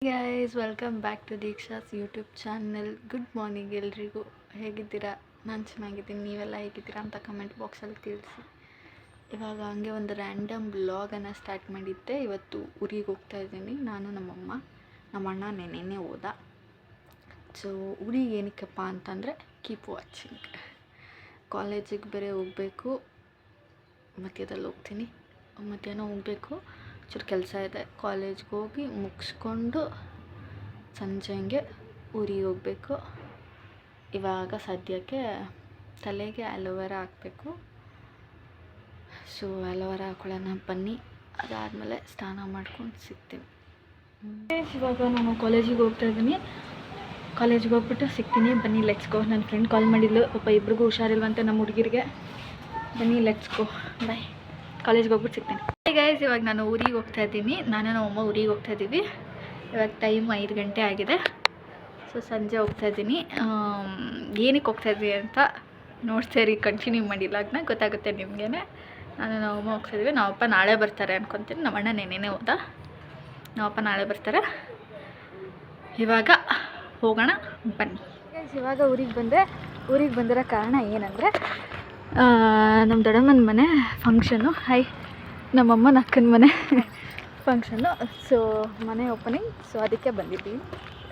Guys, welcome back to Deeksha's YouTube channel. Good morning ಎಲ್ರಿಗೂ. ಹೇಗಿದ್ದೀರಾ? ನಾನು ಚೆನ್ನಾಗಿದ್ದೀನಿ. ನೀವೆಲ್ಲ ಹೇಗಿದ್ದೀರಾ ಅಂತ ಕಮೆಂಟ್ ಬಾಕ್ಸಲ್ಲಿ ತಿಳಿಸಿ. ಇವಾಗ ಹಂಗೆ ಒಂದು ರ್ಯಾಂಡಮ್ ಬ್ಲಾಗನ್ನು ಸ್ಟಾರ್ಟ್ ಮಾಡಿದ್ದೆ. ಇವತ್ತು ಊರಿಗೆ ಹೋಗ್ತಾ ಇದ್ದೀನಿ ನಾನು, ನಮ್ಮಮ್ಮ. ನಮ್ಮ ಅಣ್ಣ ನೆನ್ನೆ ಹೋದ. ಸೊ ಊರಿಗೆ ಏನಕ್ಕಪ್ಪ ಅಂತಂದರೆ ಕೀಪ್ ವಾಚಿಂಗ್. ಕಾಲೇಜಿಗೆ ಬೇರೆ ಹೋಗಬೇಕು, ಮಧ್ಯದಲ್ಲಿ ಹೋಗ್ತೀನಿ. ಮಧ್ಯಾಹ್ನ ಹೋಗಬೇಕು, ಚೂರು ಕೆಲಸ ಇದೆ. ಕಾಲೇಜ್ಗೆ ಹೋಗಿ ಮುಗಿಸ್ಕೊಂಡು ಸಂಜೆ ಹಂಗೆ ಊರಿಗೆ ಹೋಗಬೇಕು. ಇವಾಗ ಸದ್ಯಕ್ಕೆ ತಲೆಗೆ ಅಲೋವೆರಾ ಹಾಕಬೇಕು. ಸೊ ಅಲೋವೆರಾ ಹಾಕೊಳ್ಳೋಣ ಬನ್ನಿ. ಅದಾದಮೇಲೆ ಸ್ನಾನ ಮಾಡ್ಕೊಂಡು ಸಿಗ್ತೀನಿ. ಇವಾಗ ನಾನು ಕಾಲೇಜಿಗೆ ಹೋಗ್ತಾ ಇದ್ದೀನಿ. ಕಾಲೇಜಿಗೆ ಹೋಗ್ಬಿಟ್ಟು ಸಿಗ್ತೀನಿ. ಬನ್ನಿ, ಲೆಟ್ಸ್ ಗೋ. ನನ್ನ ಫ್ರೆಂಡ್ ಕಾಲ್ ಮಾಡಿದ್ಲು, ಪಾಪ ಇಬ್ರಿಗೂ ಹುಷಾರಿಲ್ವಂತೆ ನಮ್ಮ ಹುಡುಗಿರಿಗೆ. ಬನ್ನಿ, ಲೆಟ್ಸ್ ಗೋ. ಬಾಯ್. ಕಾಲೇಜ್ಗೆ ಹೋಗ್ಬಿಟ್ಟು ಸಿಗ್ತೀನಿ. ಗೈಸ್, ಇವಾಗ ನಾನು ಊರಿಗೆ ಹೋಗ್ತಾ ಇದ್ದೀನಿ. ನಾನು ನಮ್ಮಮ್ಮ ಊರಿಗೆ ಹೋಗ್ತಾ ಇದ್ದೀವಿ. ಇವಾಗ ಟೈಮ್ 5 ಗಂಟೆ ಆಗಿದೆ. ಸೊ ಸಂಜೆ ಹೋಗ್ತಾ ಇದ್ದೀನಿ. ಏನಕ್ಕೆ ಹೋಗ್ತಾ ಇದ್ದೀನಿ ಅಂತ ನೋಡ್ತೀರಿ, ಕಂಟಿನ್ಯೂ ಮಾಡಿಲ್ಲ ಅದನ್ನ, ಗೊತ್ತಾಗುತ್ತೆ ನಿಮಗೇ. ನಾನು ನಮ್ಮಮ್ಮ ಹೋಗ್ತಾ ಇದ್ದೀವಿ. ನಮ್ಮಪ್ಪ ನಾಳೆ ಬರ್ತಾರೆ ಅನ್ಕೊತೀನಿ. ನಮ್ಮ ಅಣ್ಣ ನೆನ್ನೆ ಹೋದ. ನಮ್ಮಪ್ಪ ನಾಳೆ ಬರ್ತಾರೆ. ಇವಾಗ ಹೋಗೋಣ ಬನ್ನಿ. ಇವಾಗ ಊರಿಗೆ ಬಂದೆ. ಊರಿಗೆ ಬಂದಿರೋ ಕಾರಣ ಏನಂದರೆ, ನಮ್ಮ ದೊಡ್ಡಮ್ಮನ ಮನೆ ಫಂಕ್ಷನ್ನು. ನಮ್ಮಮ್ಮನ ಅಕ್ಕನ ಮನೆ ಫಂಕ್ಷನ್ನು. ಸೊ ಮನೆ ಓಪನಿಂಗ್. ಸೊ ಅದಕ್ಕೆ ಬಂದಿದ್ದೀವಿ.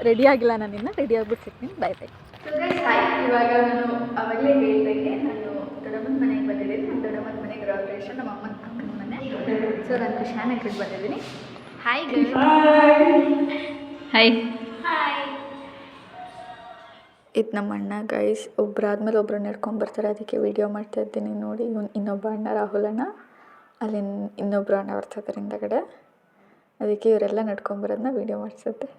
ರೆಡಿ ಆಗಿಲ್ಲ, ನಾನು ಇನ್ನು ರೆಡಿ ಆಗಿಬಿಟ್ಟು ಸಿಗ್ತೀನಿ. ಬಾಯ್ ಬಾಯ್. ಇವಾಗ ನಾನು ಅವಾಗಲೇ ಹೇಳ್ದಂಗೆ ನಾನು ದೊಡ್ಡಮ್ಮನ ಮನೆಗೆ ಬಂದಿದ್ದೀನಿ. ನಮ್ಮ ದೊಡ್ಡಮ್ಮನ ಮನೆಗೆ ಗೃಹಪ್ರವೇಶ, ನಮ್ಮ ಅಮ್ಮನ ಅಕ್ಕನ ಮನೆ. ಸೊ ನಾನು ಖುಷಿಯಾಗಿ ಬಂದಿದ್ದೀನಿ. Hi girl. ಹಾಯ್. ಇದು ನಮ್ಮ ಅಣ್ಣ ಗೈಸ್. ಒಬ್ಬರಾದ್ಮೇಲೆ ಒಬ್ಬರು ನಡ್ಕೊಂಬರ್ತಾರೆ, ಅದಕ್ಕೆ ವೀಡಿಯೋ ಮಾಡ್ತಾಯಿದ್ದೀನಿ ನೋಡಿ. ಇನ್ನೊಬ್ಬ ಅಣ್ಣ ರಾಹುಲ್ ಅಣ್ಣ, ಅಲ್ಲಿ ಇನ್ನೊಬ್ಬರು ಅಣ್ಣ ಬರ್ತಿದ್ದಾರೆ ಹಿಂದಗಡೆ, ಅದಕ್ಕೆ ಇವರೆಲ್ಲ ನಡ್ಕೊಂಬರೋದನ್ನ ವೀಡಿಯೋ ಮಾಡಿಸಿದ್ದೆ.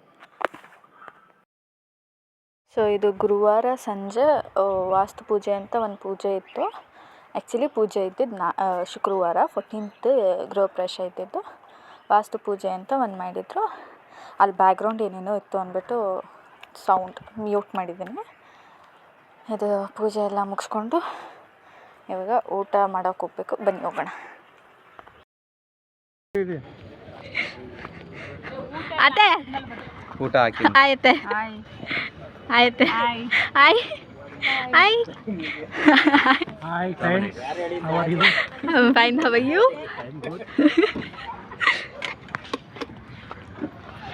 ಸೊ ಇದು ಗುರುವಾರ ಸಂಜೆ ವಾಸ್ತು ಪೂಜೆ ಅಂತ ಒಂದು ಪೂಜೆ ಇತ್ತು. ಆ್ಯಕ್ಚುಲಿ ಪೂಜೆ ಇದ್ದಿದ್ದು ಶುಕ್ರವಾರ 14th ಗೃಹಪ್ರವೇಶ ಇದ್ದಿದ್ದು. ವಾಸ್ತು ಪೂಜೆ ಅಂತ ಒಂದು ಮಾಡಿದರು. ಅಲ್ಲಿ ಬ್ಯಾಕ್ಗ್ರೌಂಡ್ ಏನೇನೋ ಇತ್ತು ಅಂದ್ಬಿಟ್ಟು ಸೌಂಡ್ ಮ್ಯೂಟ್ ಮಾಡಿದ್ದೀನಿ. ಇದು ಪೂಜೆ ಎಲ್ಲ ಮುಗಿಸ್ಕೊಂಡು ಇವಾಗ ಊಟ ಮಾಡೋಕೆ ಹೋಗ್ಬೇಕು. ಬನ್ನಿ ಹೋಗೋಣ. ಆತೆ ಊಟ ಹಾಕಿ ಆಯ್ತೆ ಆಯ್ತೆ hi hi hi friends, how are you? Fine, how are you?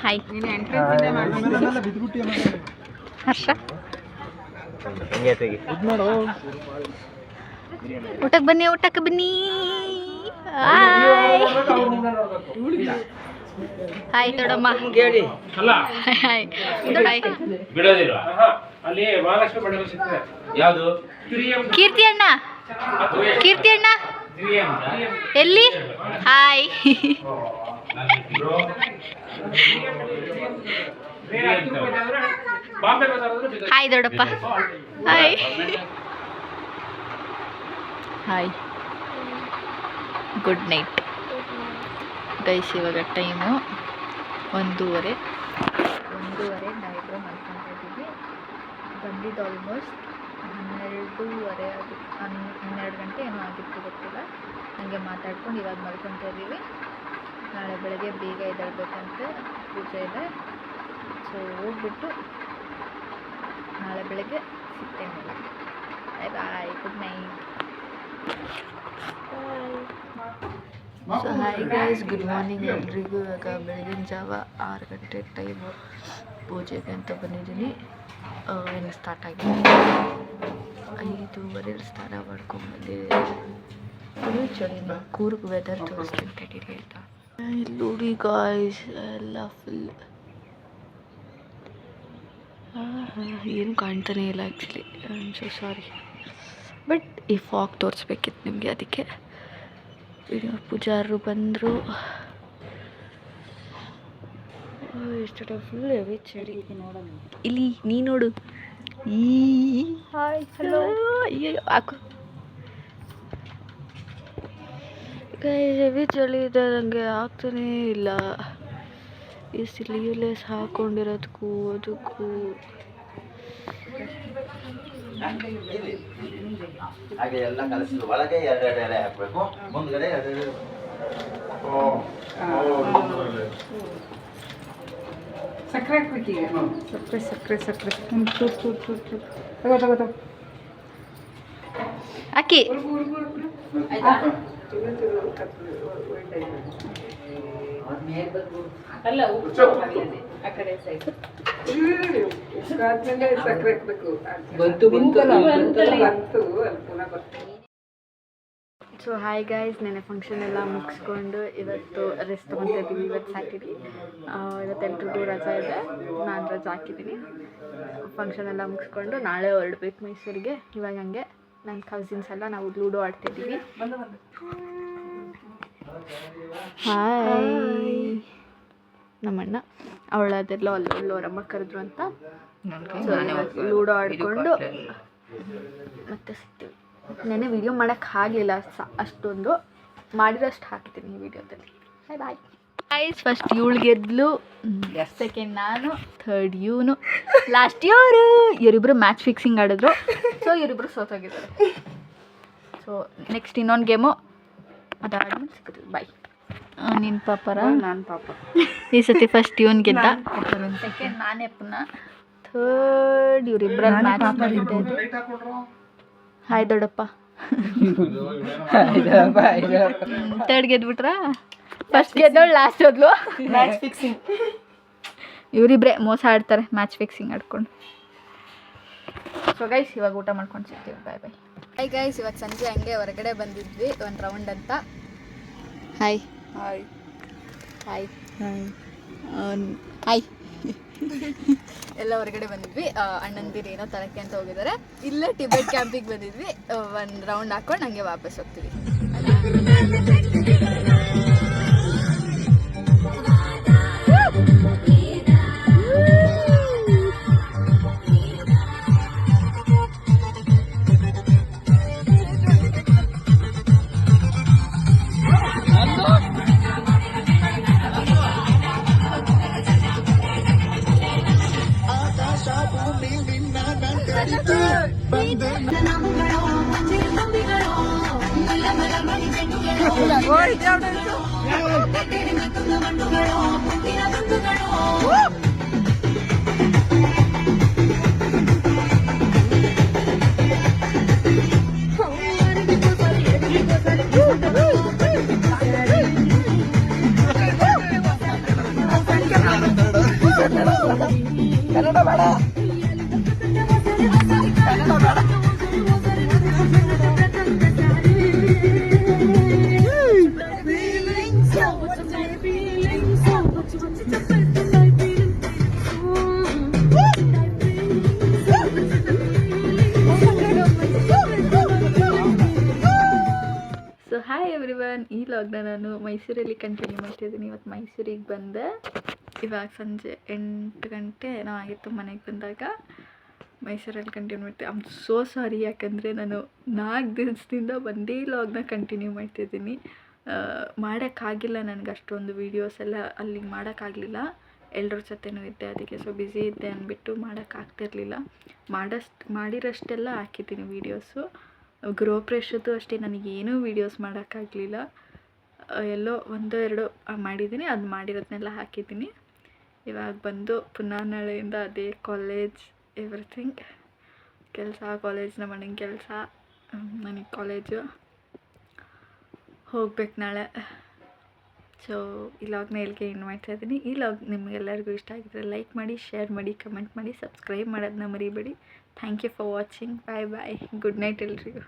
Hi. Harsha, ಊಟಕ್ಕೆ ಬನ್ನಿ, ಊಟಕ್ಕೆ ಬನ್ನಿ. ಹಾಯ್ ದೊಡ್ಡಮ್ಮ. ಹಾಯ್. ಕೀರ್ತಿ ಅಣ್ಣ, ಕೀರ್ತಿ ಅಣ್ಣ ಎಲ್ಲಿ? ಹಾಯ್. ಹಾಯ್ ದೊಡ್ಡಪ್ಪ. Hi hi. Good night guys. ಇವಾಗ ಟೈಮು 1:30. ನಾವಿಬ್ಬರು ಮಲ್ಕೊತಾ ಇದ್ದೀವಿ. ಬಂದಿದ್ದು ಆಲ್ಮೋಸ್ಟ್ 12:30 ಆಗಿ 12 ಗಂಟೆ ಏನೋ ಆಗಿತ್ತು, ಗೊತ್ತಿಲ್ಲ. ಹಾಗೆ ಮಾತಾಡ್ಕೊಂಡು ಇವಾಗ ಮಲ್ಕೊತಾ ಇದ್ದೀವಿ. ನಾಳೆ ಬೆಳಗ್ಗೆ ಬೇಗ ಎದ್ದೇಳಬೇಕಂತೆ, ಪೂಜೆ ಇದೆ. ಸೊ ಹೋಗ್ಬಿಟ್ಟು ನಾಳೆ ಬೆಳಗ್ಗೆ ಸಿಗ್ತೇನೆ. Bye bye, good night. So hi guys, good morning ಎಲ್ರಿಗೂ. ಇವಾಗ ಬೆಳಗಿನ ಜಾವ 6 ಗಂಟೆ ಟೈಮು. ಪೂಜೆಗೆ ಅಂತ ಬಂದಿದ್ದೀನಿ. ಏನು ಸ್ಟಾರ್ಟ್ ಆಗಿದೆ. 5:30 ಸ್ನಾನ ಮಾಡ್ಕೊಂಡ್ಬಂದಿದ್ದೀನಿ. ಚಳಿ. ನಾವು ಕೂರ್ಗ್ ವೆದರ್ ತೋರಿಸ್ತೀನಿ ತಡೀರಿ ಆಯಿತಾ. ಇಲ್ಲಿ ನೋಡಿ ಗಾಯ್ಸ್, ಎಲ್ಲ ಫುಲ್ ಏನು ಕಾಣ್ತಾನೆ ಇಲ್ಲ actually. I am so sorry, but ಈ ಫಾಗ್ ತೋರಿಸ್ಬೇಕಿತ್ತು ನಿಮಗೆ, ಅದಕ್ಕೆ ವಿಡಿಯೋ. ಪೂಜಾರರು ಬಂದರು. ಇಷ್ಟು ಫುಲ್ ಹೆವಿ ಚಳಿ. ಇಲ್ಲಿ ನೀ ನೋಡು. Hi, hello. ಅಯ್ಯೋ ಹಾಕು. ಹೆವಿ ಚಳಿ ಇದೆ, ನನಗೆ ಆಗ್ತಾನೇ ಇಲ್ಲ. ಈ ಸ್ಲೀವ್ಲೆಸ್ ಹಾಕ್ಕೊಂಡಿರೋದಕ್ಕೂ ಅದಕ್ಕೂ ಹಾಗೆ ಎಲ್ಲ ಕಲಸಿದ ಒಳಗೆ ಎರಡು ಎಲೆ ಹಾಕಬೇಕು, ಮುಂದ್ಗಡೆ ಎರಡು ಸಕ್ಕರೆ ಹಾಕ್ಬೇಕೀಗ ಸಕ್ಕರೆ ಒಂದು ಚೂರು ತಗೋ ಅಕ್ಕಿ ಅಲ್ಲ ಉಪ್ಪು ಆ ಕಡೆ ಸೈಡ್ ಸಕ್ಕರೆ ಹಾಕ್ಬೇಕು ಬಂತು ಪುನಃ ಬರ್ತೀನಿ. ಸೊ ಹಾಯ್ ಗೈಸ್, ನೆನೆ ಫಂಕ್ಷನ್ ಎಲ್ಲ ಮುಗಿಸ್ಕೊಂಡು ಇವತ್ತು ರೆಸ್ಟ್ ತೊಗೊತಿದ್ದೀವಿ. ಇವತ್ತು ಸ್ಯಾಟರ್ಡೇ, ಇವತ್ತು ಎಲ್ರಿಗೂ ರಜಾ ಇದೆ, ನಾನು ರಜಾ ಹಾಕಿದ್ದೀನಿ. ಫಂಕ್ಷನ್ ಎಲ್ಲ ಮುಗಿಸ್ಕೊಂಡು ನಾಳೆ ಹೊರಡ್ಬೇಕು ಮೈಸೂರಿಗೆ. ಇವಾಗ ಹಂಗೆ ನನ್ನ ಕಸಿನ್ಸ್ ಎಲ್ಲ ನಾವು ಲೂಡೋ ಆಡ್ತಿದ್ದೀವಿ. ಹಾಯ್ ನಮ್ಮಣ್ಣ, ಅವಳದೆಲ್ಲ ಅವರಮ್ಮ ಕರೆದ್ರು ಅಂತ ಲೂಡೋ ಆಡಿಕೊಂಡು ಮತ್ತೆ ಸಿಗ್ತೀವಿ. ನೆನೆ ವಿಡಿಯೋ ಮಾಡೋಕ್ಕಾಗಲಿಲ್ಲ, ಅಷ್ಟೊಂದು ಮಾಡಿರೋಷ್ಟು ಹಾಕ್ತೀನಿ ಈ ವಿಡಿಯೋದಲ್ಲಿ. ಬಾಯ್ ಬಾಯ್ ಗೈಸ್. ಫಸ್ಟ್ ಇವಳು ಗೆದ್ಲು, ಸೆಕೆಂಡ್ ನಾನು, ಥರ್ಡ್ ಇವನು, ಲಾಸ್ಟ್ ಇವರಿಬ್ಬರು ಮ್ಯಾಚ್ ಫಿಕ್ಸಿಂಗ್ ಆಡಿದ್ರು. ಸೊ ಇವರಿಬ್ಬರು ಸೋತೋಗಿದ್ದಾರೆ. ಸೊ ನೆಕ್ಸ್ಟ್ ಇನ್ನೊಂದು ಗೇಮು ಅದಾದ್ಮೇಲೆ ಸಿಗ್ತೀವಿ. ಬಾಯ್. ನಿನ್ನ ಪಾಪರ ನಾನು ಪಾಪ ಈ ಸತಿ ಫಸ್ಟ್ ಇವನ್ ಗೆದ್ದ, ಸೆಕೆಂಡ್ ನಾನೇ ಪುನಃ, ಥರ್ಡ್ ಇವರಿಬ್ಬರಲ್ಲಿ ಮ್ಯಾಚ್. ಹಾಯ್ ದೊಡ್ಡಪ್ಪ. ಥರ್ಡ್ ಗೆದ್ಬಿಟ್ರಾ? ಫಸ್ಟ್ ಗೆದ್ದವಳು ಲಾಸ್ಟ್ ಹೋದ್ಲು. Match fixing. ಇವರಿಬ್ಬರೇ ಮೋಸ ಆಡ್ತಾರೆ ಮ್ಯಾಚ್ ಫಿಕ್ಸಿಂಗ್ ಆಡ್ಕೊಂಡು. ಸೊ ಗೈಸ್ ಇವಾಗ ಊಟ ಮಾಡ್ಕೊಂಡು ಸಿಗ್ತೀವಿ. ಬಾಯ್ ಬಾಯ್. ಹಾಯ್ ಗೈಸ್, ಇವಾಗ ಸಂಜೆ ಹಂಗೆ ಹೊರಗಡೆ ಬಂದಿದ್ವಿ ಒಂದು ರೌಂಡ್ ಅಂತ. ಹಾಯ್ ಹಾಯ್ ಹಾಯ್ ಹಾಯ್ ಎಲ್ಲ ಹೊರಗಡೆ ಬಂದಿದ್ವಿ. ಅಣ್ಣಂದಿರು ಏನೋ ತರಕ್ಕೆ ಅಂತ ಹೋಗಿದ್ದಾರೆ. ಇಲ್ಲೇ ಟಿಬೆಟ್ ಕ್ಯಾಂಪಿಗೆ ಬಂದಿದ್ವಿ. ಒಂದು ರೌಂಡ್ ಹಾಕೊಂಡು ಹಂಗೆ ವಾಪಸ್ ಹೋಗ್ತೀವಿ. ಸೊ ಹಾಯ್ ಎವ್ರಿವನ್, ಈ ಲಾಗ್ನ ನಾನು ಮೈಸೂರಲ್ಲಿ ಕಂಟಿನ್ಯೂ ಮಾಡ್ತಿದ್ದೀನಿ. ಇವತ್ತು ಮೈಸೂರಿಗೆ ಬಂದೆ. ಇವಾಗ ಸಂಜೆ 8 ಗಂಟೆ ಏನೋ ಆಗಿತ್ತು ಮನೆಗೆ ಬಂದಾಗ. ಮೈಸೂರಲ್ಲಿ ಕಂಟಿನ್ಯೂ ಮಾಡ್ತೀನಿ. ಐ ಆಮ್ ಸೋ ಸಾರಿ, ಯಾಕಂದರೆ ನಾನು 4 ದಿವಸದಿಂದ ಒಂದೇ ಲಾಗ್ನ ಕಂಟಿನ್ಯೂ ಮಾಡ್ತಿದ್ದೀನಿ. ಮಾಡೋಕ್ಕಾಗಿಲ್ಲ ನನಗೆ, ಅಷ್ಟೊಂದು ವೀಡಿಯೋಸ್ ಎಲ್ಲ ಅಲ್ಲಿಗೆ ಮಾಡೋಕ್ಕಾಗಲಿಲ್ಲ. ಎಲ್ಲರ ಜೊತೆನೂ ಇದ್ದೆ, ಅದಕ್ಕೆ ಸೊ ಬ್ಯುಸಿ ಇದ್ದೆ ಅಂದ್ಬಿಟ್ಟು ಮಾಡೋಕ್ಕಾಗ್ತಿರ್ಲಿಲ್ಲ. ಮಾಡಿರೋಷ್ಟೆಲ್ಲ ಹಾಕಿದ್ದೀನಿ ವೀಡಿಯೋಸು. ಗೃಹಪ್ರವೇಶದ್ದು ಅಷ್ಟೇ, ನನಗೇನೂ ವೀಡಿಯೋಸ್ ಮಾಡೋಕ್ಕಾಗಲಿಲ್ಲ. ಎಲ್ಲೋ 1-2 ಮಾಡಿದ್ದೀನಿ, ಅದು ಮಾಡಿರೋದನ್ನೆಲ್ಲ ಹಾಕಿದ್ದೀನಿ. ಇವಾಗ ಬಂದು ಪುನಃ ನಾಳೆಯಿಂದ ಅದೇ ಕಾಲೇಜ್, ಎವ್ರಿಥಿಂಗ್ ಕೆಲಸ, ಕಾಲೇಜ್, ನಮ್ಮ ಅಣ್ಣನ ಕೆಲಸ, ನನಗೆ ಕಾಲೇಜು ಹೋಗ್ಬೇಕು ನಾಳೆ. ಸೊ ಈ ಲಾಗ್ನ ಎಲ್ಲಿಗೆ ಏನು ಮಾಡ್ತಾಯಿದ್ದೀನಿ. ಈ ಲಾಗ್ ನಿಮಗೆಲ್ಲರಿಗೂ ಇಷ್ಟ ಆಗಿದ್ರೆ ಲೈಕ್ ಮಾಡಿ, ಶೇರ್ ಮಾಡಿ, ಕಮೆಂಟ್ ಮಾಡಿ, ಸಬ್ಸ್ಕ್ರೈಬ್ ಮಾಡೋದನ್ನ ಮರಿಬೇಡಿ. Thank you for watching. Bye bye. Good night ಎಲ್ರಿಗೂ.